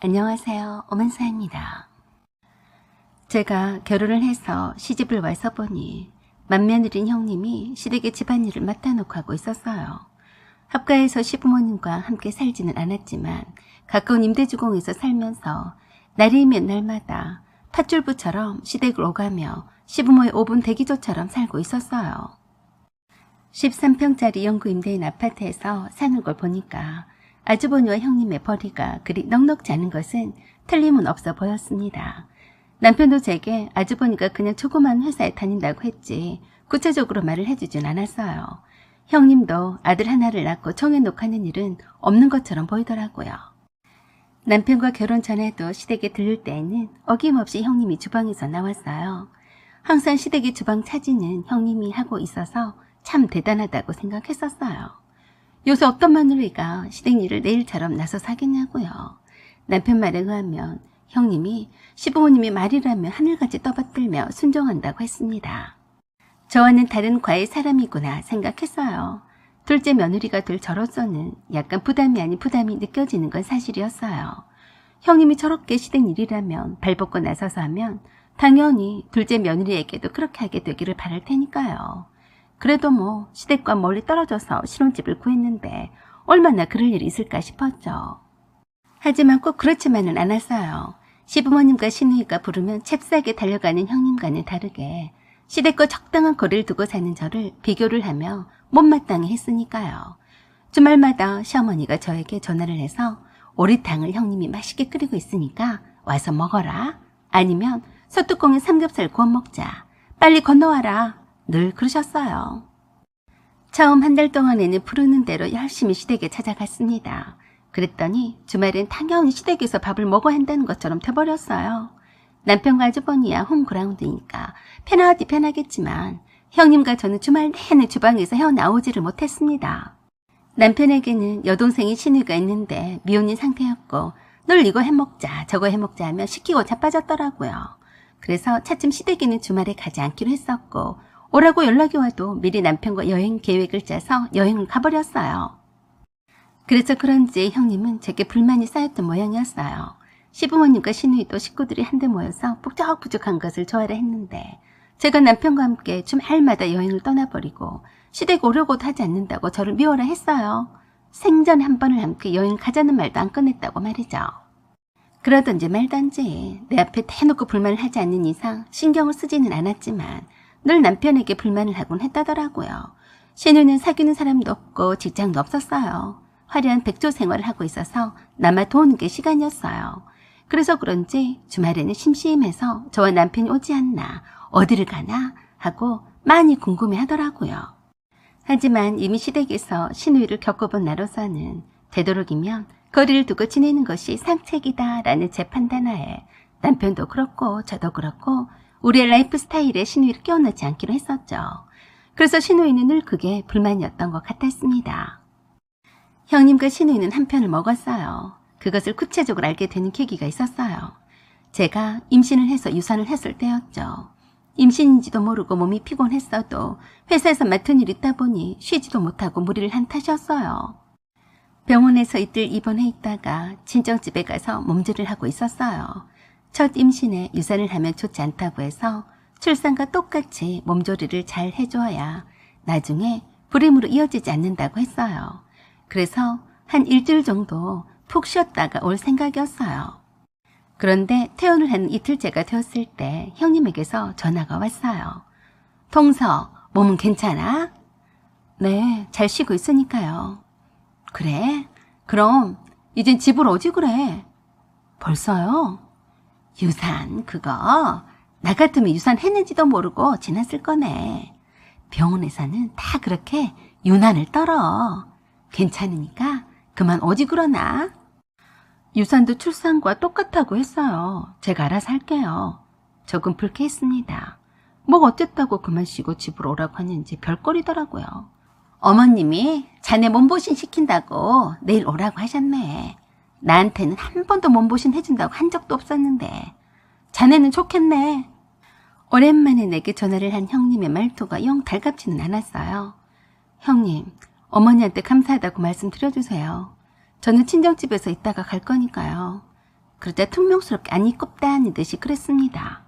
안녕하세요. 오만사입니다. 제가 결혼을 해서 시집을 와서 보니 맏며느린 형님이 시댁의 집안일을 맡아놓고 하고 있었어요. 합가해서 시부모님과 함께 살지는 않았지만 가까운 임대주공에서 살면서 날이면 날마다 팥줄부처럼 시댁을 오가며 시부모의 5분 대기조처럼 살고 있었어요. 13평짜리 영구 임대인 아파트에서 사는 걸 보니까 아주버니와 형님의 벌이가 그리 넉넉지 않은 것은 틀림은 없어 보였습니다. 남편도 제게 아주버니가 그냥 조그만 회사에 다닌다고 했지 구체적으로 말을 해주진 않았어요. 형님도 아들 하나를 낳고 정해놓고 하는 일은 없는 것처럼 보이더라고요. 남편과 결혼 전에도 시댁에 들를 때에는 어김없이 형님이 주방에서 나왔어요. 항상 시댁의 주방 차지는 형님이 하고 있어서 참 대단하다고 생각했었어요. 요새 어떤 며느리가 시댁 일을 내일처럼 나서서 하겠냐고요. 남편 말에 의하면 형님이 시부모님이 말이라면 하늘같이 떠받들며 순종한다고 했습니다. 저와는 다른 과의 사람이구나 생각했어요. 둘째 며느리가 될 저로서는 약간 부담이 아닌 부담이 느껴지는 건 사실이었어요. 형님이 저렇게 시댁 일이라면 발벗고 나서서 하면 당연히 둘째 며느리에게도 그렇게 하게 되기를 바랄 테니까요. 그래도 뭐 시댁과 멀리 떨어져서 신혼집을 구했는데 얼마나 그럴 일이 있을까 싶었죠. 하지만 꼭 그렇지만은 않았어요. 시부모님과 시누이가 부르면 잽싸게 달려가는 형님과는 다르게 시댁과 적당한 거리를 두고 사는 저를 비교를 하며 못마땅해 했으니까요. 주말마다 시어머니가 저에게 전화를 해서 오리탕을 형님이 맛있게 끓이고 있으니까 와서 먹어라. 아니면 소뚜껑에 삼겹살 구워 먹자. 빨리 건너와라. 늘 그러셨어요. 처음 한 달 동안에는 부르는 대로 열심히 시댁에 찾아갔습니다. 그랬더니 주말엔 당연히 시댁에서 밥을 먹어야 한다는 것처럼 돼버렸어요. 남편과 아주버니야 홈그라운드니까 편하디 편하겠지만 형님과 저는 주말 내내 주방에서 헤어나오지를 못했습니다. 남편에게는 여동생이 시누이가 있는데 미혼인 상태였고 늘 이거 해먹자 저거 해먹자 하며 시키고 자빠졌더라고요. 그래서 차츰 시댁에는 주말에 가지 않기로 했었고 오라고 연락이 와도 미리 남편과 여행 계획을 짜서 여행을 가버렸어요. 그래서 그런지 형님은 제게 불만이 쌓였던 모양이었어요. 시부모님과 시누이도 식구들이 한데 모여서 북적북적한 것을 좋아라 했는데 제가 남편과 함께 주말마다 여행을 떠나버리고 시댁 오려고도 하지 않는다고 저를 미워라 했어요. 생전에 한 번을 함께 여행 가자는 말도 안 꺼냈다고 말이죠. 그러던지 말던지 내 앞에 대놓고 불만을 하지 않는 이상 신경을 쓰지는 않았지만 늘 남편에게 불만을 하곤 했다더라고요. 시누이는 사귀는 사람도 없고 직장도 없었어요. 화려한 백조 생활을 하고 있어서 남아 도우는 게 시간이었어요. 그래서 그런지 주말에는 심심해서 저와 남편이 오지 않나 어디를 가나 하고 많이 궁금해 하더라고요. 하지만 이미 시댁에서 시누이를 겪어본 나로서는 되도록이면 거리를 두고 지내는 것이 상책이다 라는 제 판단하에 남편도 그렇고 저도 그렇고 우리의 라이프 스타일에 시누이를 끼워넣지 않기로 했었죠. 그래서 시누이는 늘 그게 불만이었던 것 같았습니다. 형님과 시누이는 한 편을 먹었어요. 그것을 구체적으로 알게 되는 계기가 있었어요. 제가 임신을 해서 유산을 했을 때였죠. 임신인지도 모르고 몸이 피곤했어도 회사에서 맡은 일이 있다 보니 쉬지도 못하고 무리를 한 탓이었어요. 병원에서 이틀 입원해 있다가 친정집에 가서 몸조리를 하고 있었어요. 첫 임신에 유산을 하면 좋지 않다고 해서 출산과 똑같이 몸조리를 잘 해줘야 나중에 불임으로 이어지지 않는다고 했어요. 그래서 한 일주일 정도 푹 쉬었다가 올 생각이었어요. 그런데 퇴원을 한 이틀째가 되었을 때 형님에게서 전화가 왔어요. 동서, 몸은 괜찮아? 네, 잘 쉬고 있으니까요. 그래? 그럼 이젠 집으로 오지 그래. 벌써요? 유산 그거 나 같으면 유산 했는지도 모르고 지났을 거네. 병원에서는 다 그렇게 유난을 떨어. 괜찮으니까 그만 오지 그러나. 유산도 출산과 똑같다고 했어요. 제가 알아서 할게요. 조금 불쾌했습니다. 뭐 어쨌다고 그만 쉬고 집으로 오라고 하는지 별거리더라고요. 어머님이 자네 몸보신 시킨다고 내일 오라고 하셨네. 나한테는 한 번도 몸보신 해준다고 한 적도 없었는데 자네는 좋겠네. 오랜만에 내게 전화를 한 형님의 말투가 영 달갑지는 않았어요. 형님, 어머니한테 감사하다고 말씀드려주세요. 저는 친정집에서 있다가 갈 거니까요. 그러자 퉁명스럽게 아니 꼽다는 듯이 그랬습니다.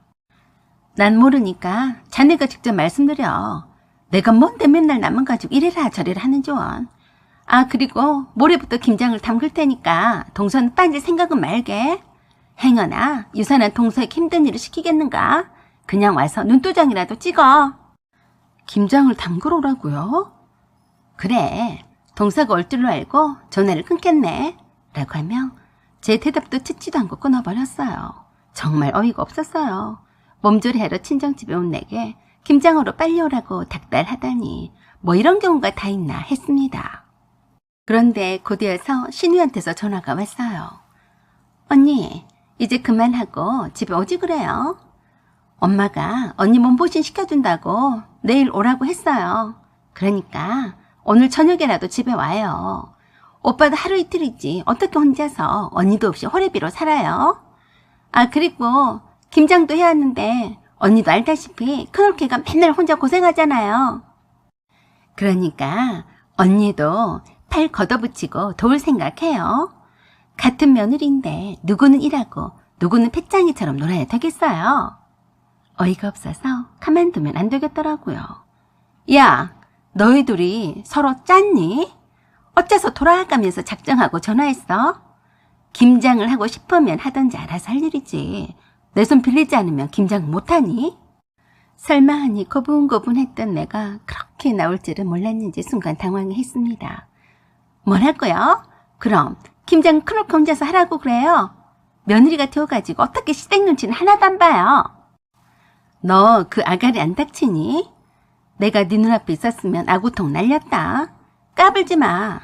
난 모르니까 자네가 직접 말씀드려. 내가 뭔데 맨날 남만 가지고 이래라 저래라 하는 줄. 아, 그리고 모레부터 김장을 담글 테니까 동선 빠질 생각은 말게. 행여나 유산한 동서에 힘든 일을 시키겠는가? 그냥 와서 눈도장이라도 찍어. 김장을 담그러 오라고요? 그래, 동서가 올 줄로 알고 전화를 끊겠네. 라고 하며 제 대답도 듣지도 않고 끊어버렸어요. 정말 어이가 없었어요. 몸조리하러 친정집에 온 내게 김장으로 빨리 오라고 닥달하다니 뭐 이런 경우가 다 있나 했습니다. 그런데 곧이어서 신우한테서 전화가 왔어요. 언니, 이제 그만하고 집에 오지 그래요. 엄마가 언니 몸보신 시켜준다고 내일 오라고 했어요. 그러니까 오늘 저녁에라도 집에 와요. 오빠도 하루 이틀이지 어떻게 혼자서 언니도 없이 호래비로 살아요. 아, 그리고 김장도 해야 하는데 언니도 알다시피 큰올케가 맨날 혼자 고생하잖아요. 그러니까 언니도 팔 걷어붙이고 도울 생각해요. 같은 며느리인데 누구는 일하고 누구는 패짱이처럼 놀아야 되겠어요. 어이가 없어서 가만두면 안 되겠더라고요. 야, 너희 둘이 서로 짰니? 어째서 돌아가면서 작정하고 전화했어? 김장을 하고 싶으면 하던지 알아서 할 일이지. 내 손 빌리지 않으면 김장 못하니? 설마 하니 고분고분했던 내가 그렇게 나올 줄은 몰랐는지 순간 당황했습니다. 뭐라고요? 그럼 김장 큰올케 혼자서 하라고 그래요? 며느리가 되어가지고 어떻게 시댁 눈치는 하나도 안 봐요. 너 그 아가리 안 닥치니? 내가 네 눈앞에 있었으면 아구통 날렸다. 까불지 마.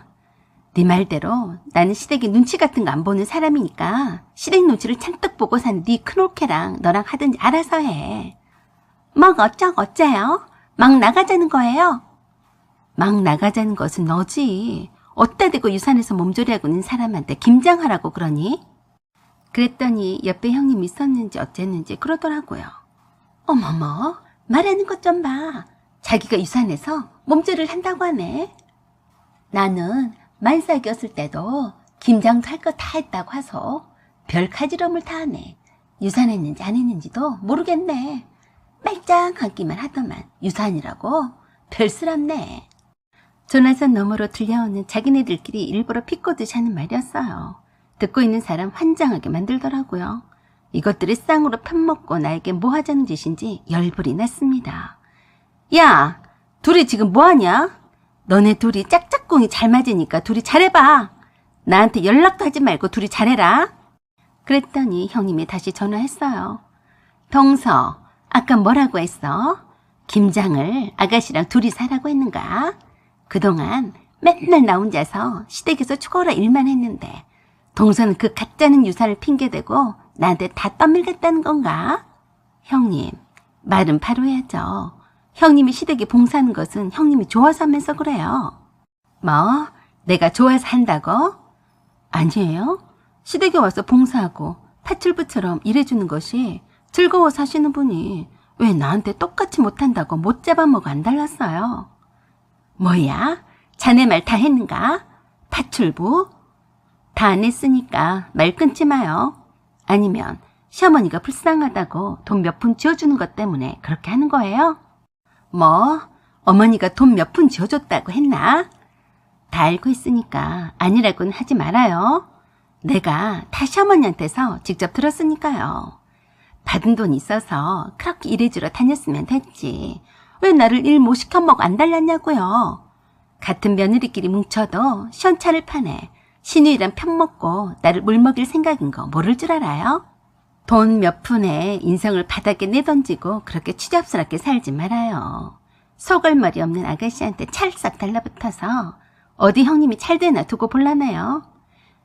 네 말대로 나는 시댁의 눈치 같은 거 안 보는 사람이니까 시댁 눈치를 잔뜩 보고 산 네 큰올케랑 너랑 하든지 알아서 해. 뭐 어째요? 막 나가자는 거예요? 막 나가자는 것은 너지. 어따 대고 유산에서 몸조리하고 있는 사람한테 김장하라고 그러니? 그랬더니 옆에 형님이 있었는지 어쨌는지 그러더라고요. 어머머, 말하는 것 좀 봐. 자기가 유산에서 몸조리를 한다고 하네. 나는 만삭이었을 때도 김장도 할 거 다 했다고 하소. 별 가지런을 다 하네. 유산했는지 안 했는지도 모르겠네. 말짱하기만 하더만 유산이라고 별스럽네. 전화선 너머로 들려오는 자기네들끼리 일부러 비꼬듯이 하는 말이었어요. 듣고 있는 사람 환장하게 만들더라고요. 이것들이 쌍으로 편먹고 나에게 뭐 하자는 짓인지 열불이 났습니다. 야, 둘이 지금 뭐하냐? 너네 둘이 짝짝꿍이 잘 맞으니까 둘이 잘해봐. 나한테 연락도 하지 말고 둘이 잘해라. 그랬더니 형님이 다시 전화했어요. 동서, 아까 뭐라고 했어? 김장을 아가씨랑 둘이 사라고 했는가? 그동안 맨날 나 혼자서 시댁에서 추거라 일만 했는데 동서는 그 가짜는 유산을 핑계대고 나한테 다 떠밀겠다는 건가? 형님, 말은 바로 해야죠. 형님이 시댁에 봉사하는 것은 형님이 좋아서 하면서 그래요. 뭐? 내가 좋아서 한다고? 아니에요. 시댁에 와서 봉사하고 파출부처럼 일해주는 것이 즐거워서 하시는 분이 왜 나한테 똑같이 못한다고 못 잡아먹어 안 달랐어요. 뭐야? 자네 말 다 했는가? 파출부? 다 안 했으니까 말 끊지 마요. 아니면 시어머니가 불쌍하다고 돈 몇 푼 지어주는 것 때문에 그렇게 하는 거예요? 뭐? 어머니가 돈 몇 푼 지어줬다고 했나? 다 알고 있으니까 아니라고는 하지 말아요. 내가 다 시어머니한테서 직접 들었으니까요. 받은 돈 있어서 그렇게 일해주러 다녔으면 됐지. 왜 나를 일 못 시켜먹어 안 달랐냐고요. 같은 며느리끼리 뭉쳐도 시원찮을 판에 신우이랑 편먹고 나를 물먹일 생각인 거 모를 줄 알아요? 돈 몇 푼에 인성을 바닥에 내던지고 그렇게 추잡스럽게 살지 말아요. 소갈머리 없는 아가씨한테 찰싹 달라붙어서 어디 형님이 찰되나 두고 볼라나요?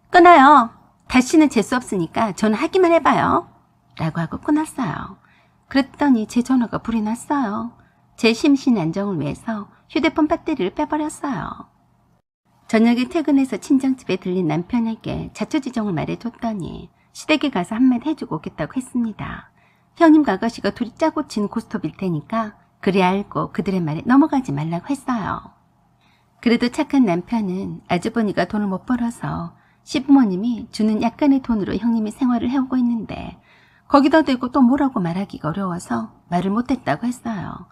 끊어요. 다시는 재수 없으니까 전화하기만 해봐요. 라고 하고 끊었어요. 그랬더니 제 전화가 불이 났어요. 제 심신 안정을 위해서 휴대폰 배터리를 빼버렸어요. 저녁에 퇴근해서 친정집에 들린 남편에게 자초지종을 말해줬더니 시댁에 가서 한마디 해주고 오겠다고 했습니다. 형님과 아가씨가 둘이 짜고 친 고스톱일 테니까 그리 알고 그들의 말에 넘어가지 말라고 했어요. 그래도 착한 남편은 아주버니가 돈을 못 벌어서 시부모님이 주는 약간의 돈으로 형님이 생활을 해오고 있는데 거기다 대고 또 뭐라고 말하기가 어려워서 말을 못했다고 했어요.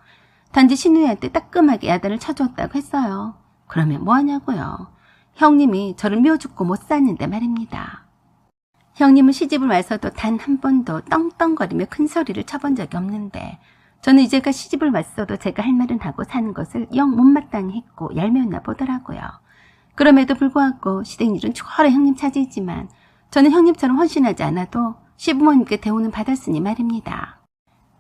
단지 신우이한테 따끔하게 야단을 쳐줬다고 했어요. 그러면 뭐하냐고요. 형님이 저를 미워 죽고 못 샀는데 말입니다. 형님은 시집을 와서도 단 한 번도 떵떵거리며 큰 소리를 쳐본 적이 없는데 저는 이제가 시집을 왔어도 제가 할 말은 하고 사는 것을 영 못마땅히 했고 얄미웠나 보더라고요. 그럼에도 불구하고 시댁일은 초월의 형님 차지이지만 저는 형님처럼 헌신하지 않아도 시부모님께 대우는 받았으니 말입니다.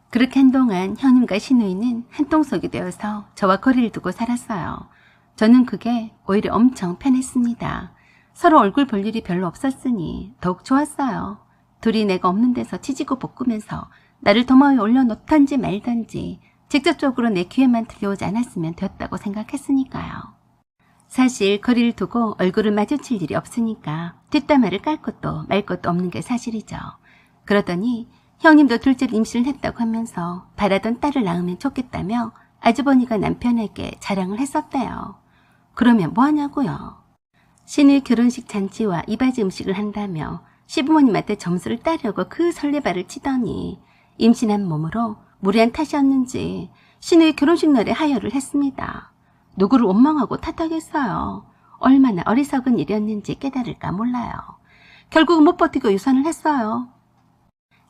그렇게 한동안 형님과 시누이는 한통속이 되어서 저와 거리를 두고 살았어요. 저는 그게 오히려 엄청 편했습니다. 서로 얼굴 볼 일이 별로 없었으니 더욱 좋았어요. 둘이 내가 없는 데서 치지고 볶으면서 나를 도마 위에 올려놓던지 말던지 직접적으로 내 귀에만 들려오지 않았으면 되었다고 생각했으니까요. 사실 거리를 두고 얼굴을 마주칠 일이 없으니까 뒷담화를 깔 것도 말 것도 없는 게 사실이죠. 그러더니 형님도 둘째를 임신을 했다고 하면서 바라던 딸을 낳으면 좋겠다며 아주버니가 남편에게 자랑을 했었대요. 그러면 뭐하냐고요. 신우이 결혼식 잔치와 이바지 음식을 한다며 시부모님한테 점수를 따려고 그 설레발을 치더니 임신한 몸으로 무리한 탓이었는지 신우이 결혼식 날에 하혈을 했습니다. 누구를 원망하고 탓하겠어요. 얼마나 어리석은 일이었는지 깨달을까 몰라요. 결국은 못 버티고 유산을 했어요.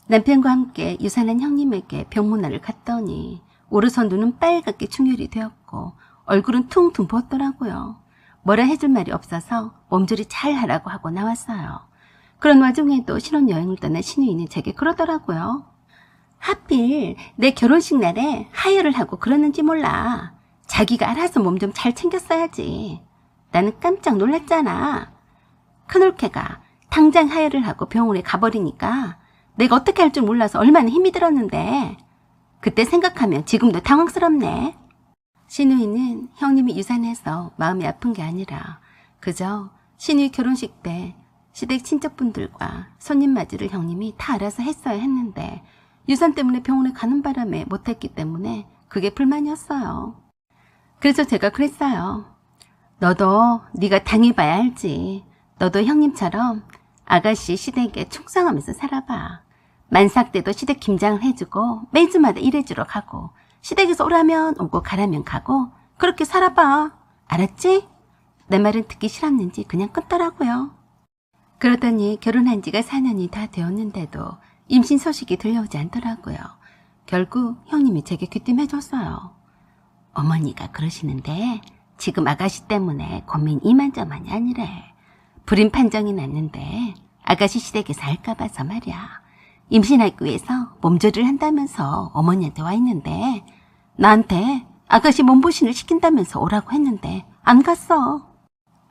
남편과 함께 유산한 형님에게 병문안을 갔더니 오르선 눈은 빨갛게 충혈이 되었고 얼굴은 퉁퉁 부었더라고요. 뭐라 해줄 말이 없어서 몸조리 잘 하라고 하고 나왔어요. 그런 와중에도 신혼여행을 떠난 신우이는 제게 그러더라고요. 하필 내 결혼식 날에 하혈을 하고 그러는지 몰라. 자기가 알아서 몸 좀 잘 챙겼어야지. 나는 깜짝 놀랐잖아. 큰올케가 당장 하혈을 하고 병원에 가버리니까 내가 어떻게 할 줄 몰라서 얼마나 힘이 들었는데 그때 생각하면 지금도 당황스럽네. 신우이는 형님이 유산해서 마음이 아픈 게 아니라 그저 신우이 결혼식 때 시댁 친척분들과 손님 맞이를 형님이 다 알아서 했어야 했는데 유산 때문에 병원에 가는 바람에 못했기 때문에 그게 불만이었어요. 그래서 제가 그랬어요. 너도 네가 당해봐야 알지. 너도 형님처럼 아가씨 시댁에 충성하면서 살아봐. 만삭 때도 시댁 김장을 해주고 매주마다 일해주러 가고 시댁에서 오라면 오고 가라면 가고 그렇게 살아봐. 알았지? 내 말은 듣기 싫었는지 그냥 끊더라고요. 그러더니 결혼한 지가 4년이 다 되었는데도 임신 소식이 들려오지 않더라고요. 결국 형님이 제게 귀띔해줬어요. 어머니가 그러시는데 지금 아가씨 때문에 고민 이만저만이 아니래. 불임 판정이 났는데 아가씨 시댁에서 할까 봐서 말이야. 임신하기 위해서 몸조리를 한다면서 어머니한테 와 있는데 나한테 아가씨 몸보신을 시킨다면서 오라고 했는데 안 갔어.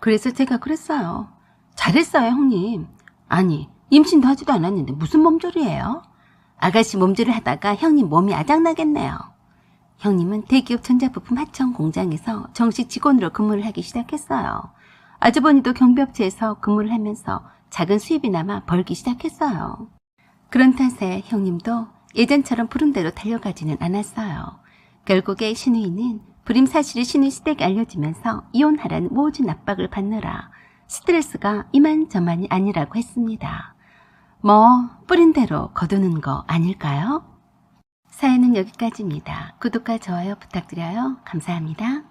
그래서 제가 그랬어요. 잘했어요 형님. 아니 임신도 하지도 않았는데 무슨 몸조리예요? 아가씨 몸조리를 하다가 형님 몸이 아작나겠네요. 형님은 대기업 전자부품 하청 공장에서 정식 직원으로 근무를 하기 시작했어요. 아주버니도 경비업체에서 근무를 하면서 작은 수입이 남아 벌기 시작했어요. 그런 탓에 형님도 예전처럼 부름대로 달려가지는 않았어요. 결국에 신우이는 불임 사실이 신우이 시댁에 알려지면서 이혼하라는 모진 압박을 받느라 스트레스가 이만저만이 아니라고 했습니다. 뭐 뿌린 대로 거두는 거 아닐까요? 사연은 여기까지입니다. 구독과 좋아요 부탁드려요. 감사합니다.